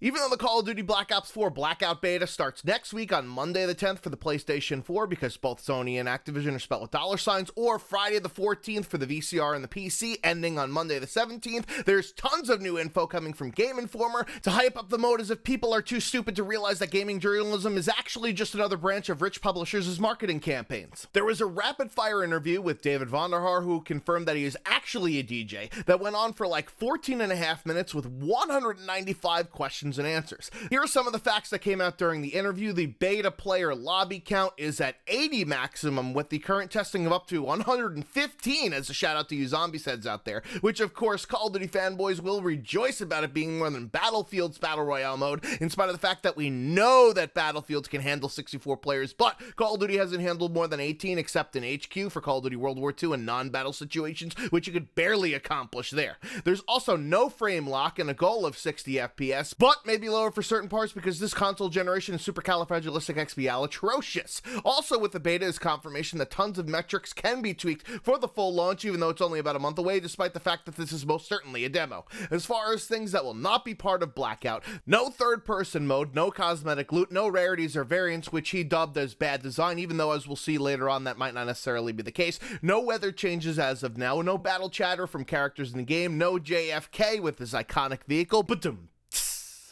Even though the Call of Duty Black Ops 4 Blackout beta starts next week on Monday the 10th for the PlayStation 4 because both Sony and Activision are spelled with $signs, or Friday the 14th for the VCR and the PC, ending on Monday the 17th, there's tons of new info coming from Game Informer to hype up the mode as if people are too stupid to realize that gaming journalism is actually just another branch of rich publishers' marketing campaigns. There was a rapid-fire interview with David Vonderhaar who confirmed that he is actually a DJ that went on for like 14 and a half minutes with 195 questions and answers. Here are some of the facts that came out during the interview. The beta player lobby count is at 80 maximum, with the current testing of up to 115, as a shout out to you zombies heads out there, which of course Call of Duty fanboys will rejoice about it being more than Battlefield's Battle Royale mode, in spite of the fact that we know that Battlefields can handle 64 players, but Call of Duty hasn't handled more than 18 except in HQ for Call of Duty World War II and non-battle situations, which you could barely accomplish there. There's also no frame lock and a goal of 60 FPS, but maybe lower for certain parts because this console generation is supercalifragilisticexpialidocious. Also with the beta is confirmation that tons of metrics can be tweaked for the full launch, even though it's only about a month away, despite the fact that this is most certainly a demo. As far as things that will not be part of Blackout, no third-person mode, no cosmetic loot, no rarities or variants, which he dubbed as bad design, even though as we'll see later on that might not necessarily be the case, no weather changes as of now, no battle chatter from characters in the game, no JFK with his iconic vehicle,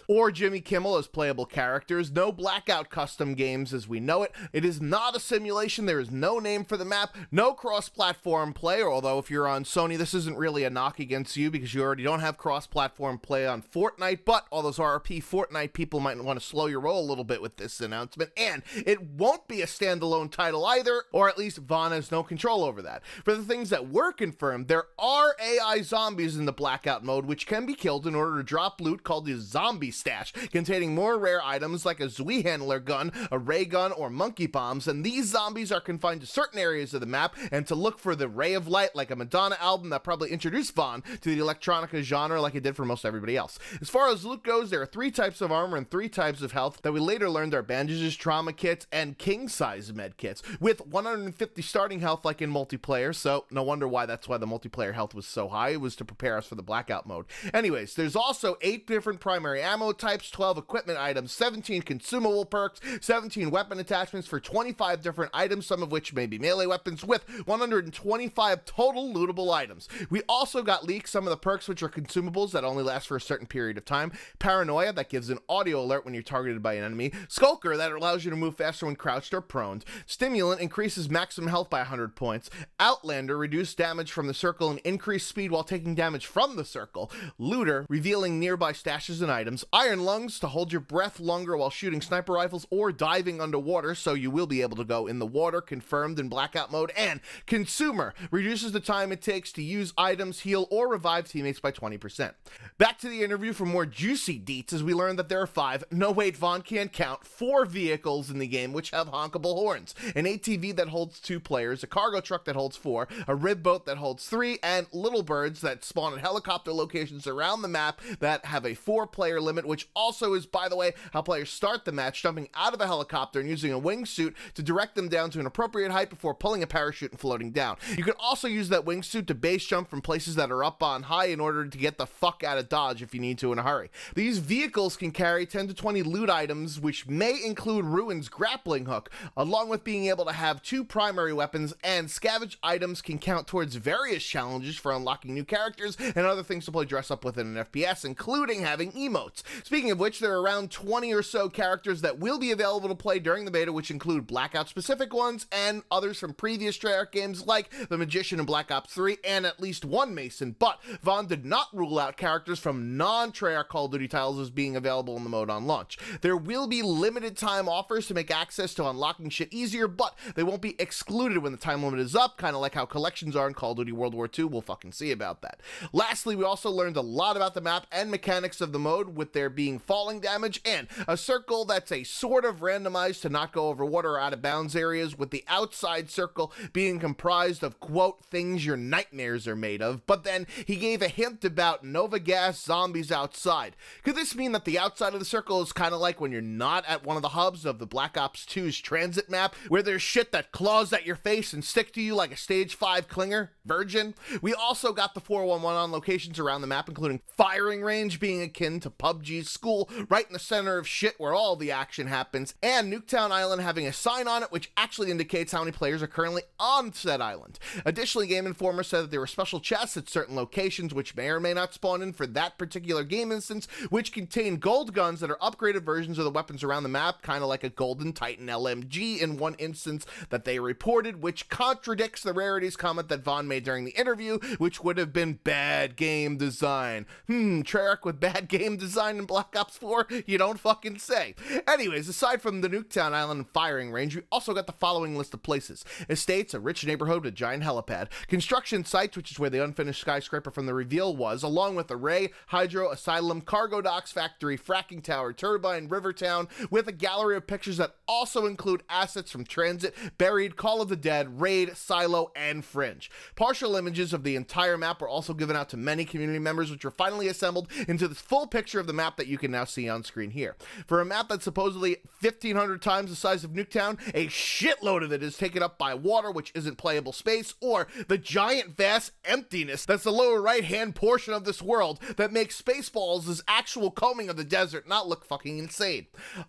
or Jimmy Kimmel as playable characters, no Blackout custom games as we know it. It is not a simulation, there is no name for the map, no cross-platform play, although if you're on Sony, this isn't really a knock against you because you already don't have cross-platform play on Fortnite, but all those RP Fortnite people might want to slow your roll a little bit with this announcement, and it won't be a standalone title either, or at least Vaughn has no control over that. For the things that were confirmed, there are AI zombies in the Blackout mode which can be killed in order to drop loot called the Zombie Stash, containing more rare items like a Zui Handler gun, a ray gun, or monkey bombs, and these zombies are confined to certain areas of the map, and to look for the Ray of Light like a Madonna album that probably introduced Vaughn to the electronica genre like it did for most everybody else. As far as loot goes, there are 3 types of armor and 3 types of health that we later learned are bandages, trauma kits, and king-size med kits, with 150 starting health like in multiplayer, so no wonder why that's why the multiplayer health was so high. It was to prepare us for the Blackout mode. Anyways, there's also 8 different primary ammo types, 12 equipment items, 17 consumable perks, 17 weapon attachments for 25 different items, some of which may be melee weapons, with 125 total lootable items. We also got leaked some of the perks which are consumables that only last for a certain period of time, Paranoia that gives an audio alert when you're targeted by an enemy, Skulker that allows you to move faster when crouched or prone, Stimulant increases maximum health by 100 points, Outlander reduced damage from the circle and increased speed while taking damage from the circle, Looter revealing nearby stashes and items, Iron Lungs to hold your breath longer while shooting sniper rifles or diving underwater, so you will be able to go in the water, confirmed in Blackout mode, and Consumer reduces the time it takes to use items, heal, or revive teammates by 20%. Back to the interview for more juicy deets as we learn that there are 5, no wait, Vaughn can't count, 4 vehicles in the game which have honkable horns, an ATV that holds 2 players, a cargo truck that holds 4, a rib boat that holds 3, and little birds that spawn at helicopter locations around the map that have a 4-player limit, which also is, by the way, how players start the match, jumping out of a helicopter and using a wingsuit to direct them down to an appropriate height before pulling a parachute and floating down. You can also use that wingsuit to base jump from places that are up on high in order to get the fuck out of Dodge if you need to in a hurry. These vehicles can carry 10 to 20 loot items, which may include Ruin's grappling hook, along with being able to have 2 primary weapons, and scavenge items can count towards various challenges for unlocking new characters and other things to play dress up with in an FPS, including having emotes. Speaking of which, there are around 20 or so characters that will be available to play during the beta, which include Blackout specific ones and others from previous Treyarch games like the Magician in Black Ops 3 and at least one Mason, but Vaughn did not rule out characters from non-Treyarch Call of Duty titles as being available in the mode on launch. There will be limited time offers to make access to unlocking shit easier, but they won't be excluded when the time limit is up, kind of like how collections are in Call of Duty World War II. We'll fucking see about that. Lastly, we also learned a lot about the map and mechanics of the mode, with there being falling damage and a circle that's a sort of randomized to not go over water or out of bounds areas, with the outside circle being comprised of, quote, things your nightmares are made of. But then he gave a hint about Nova gas zombies outside. Could this mean that the outside of the circle is kind of like when you're not at one of the hubs of the Black Ops 2's transit map, where there's shit that claws at your face and stick to you like a stage 5 clinger? Virgin? We also got the 411 on locations around the map, including firing range being akin to PUBG LMG's school right in the center of shit where all the action happens, and Nuketown Island having a sign on it which actually indicates how many players are currently on said island. Additionally, Game Informer said that there were special chests at certain locations which may or may not spawn in for that particular game instance, which contain gold guns that are upgraded versions of the weapons around the map, kind of like a Golden Titan LMG in one instance that they reported, which contradicts the rarities comment that Vaughn made during the interview, which would have been bad game design. Treyarch with bad game design in Black Ops 4? You don't fucking say. Anyways, aside from the Nuketown Island firing range, we also got the following list of places. Estates, a rich neighborhood with a giant helipad. Construction sites, which is where the unfinished skyscraper from the reveal was, along with Array, Hydro, Asylum, Cargo Docks, Factory, Fracking Tower, Turbine, Rivertown, with a gallery of pictures that also include assets from Transit, Buried, Call of the Dead, Raid, Silo, and Fringe. Partial images of the entire map were also given out to many community members, which were finally assembled into this full picture of the map that you can now see on screen here. For a map that's supposedly 1,500 times the size of Nuketown, a shitload of it is taken up by water, which isn't playable space, or the giant vast emptiness that's the lower right-hand portion of this world that makes Spaceballs' actual combing of the desert not look fucking insane.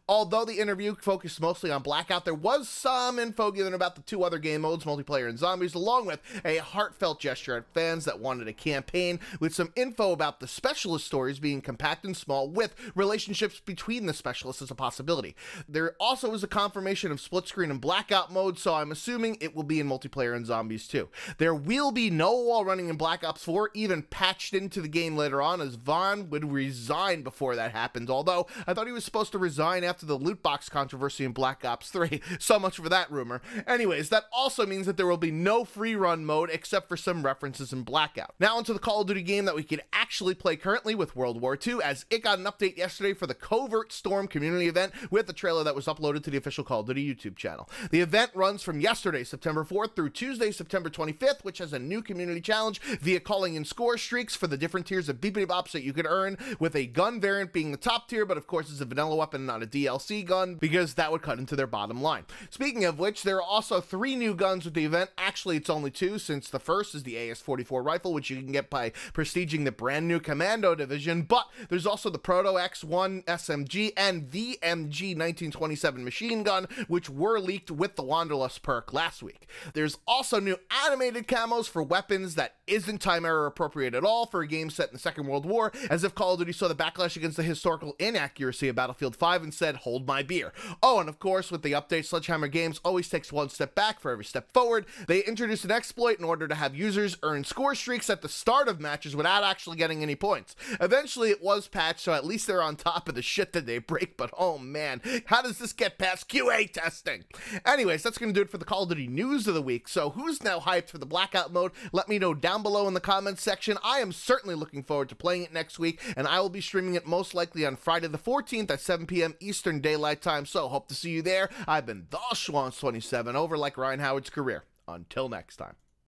Although the interview focused mostly on Blackout, there was some info given about the two other game modes, multiplayer and zombies, along with a heartfelt gesture at fans that wanted a campaign with some info about the specialist stories being compact and small, with relationships between the specialists as a possibility. There also is a confirmation of split screen and Blackout mode, so I'm assuming it will be in multiplayer and zombies too. There will be no wall running in Black Ops 4, even patched into the game later on, as Vaughn would resign before that happened, although I thought he was supposed to resign after the loot box controversy in Black Ops 3. So much for that rumor. Anyways, that also means that there will be no free run mode except for some references in Blackout. Now onto the Call of Duty game that we can actually play currently with World War II, as it got an update yesterday for the Covert Storm community event with the trailer that was uploaded to the official Call of Duty YouTube channel. The event runs from yesterday, September 4th through Tuesday, September 25th, which has a new community challenge via calling in score streaks for the different tiers of beepity bops that you can earn, with a gun variant being the top tier, but of course it's a vanilla weapon, not a DLC gun, because that would cut into their bottom line. Speaking of which, there are also 3 new guns with the event. Actually, it's only 2, since the first is the AS-44 rifle, which you can get by prestiging the brand new Commando division, but there's also the Proto X1 SMG and the MG 1927 machine gun, which were leaked with the Wanderlust perk last week. There's also new animated camos for weapons that isn't time error appropriate at all for a game set in the Second World War, as if Call of Duty saw the backlash against the historical inaccuracy of Battlefield 5 and said, hold my beer. Oh, and of course, with the update, Sledgehammer Games always takes one step back for every step forward. They introduced an exploit in order to have users earn score streaks at the start of matches without actually getting any points. Eventually, it was patched, so at least they're on top of the shit that they break, but oh man, how does this get past QA testing? Anyways, that's going to do it for the Call of Duty news of the week. So who's now hyped for the Blackout mode? Let me know down below in the comments section. I am certainly looking forward to playing it next week, and I will be streaming it most likely on Friday the 14th at 7 p.m. Eastern Daylight Time, so hope to see you there. I've been the Schwans27, over like Ryan Howard's career. Until next time.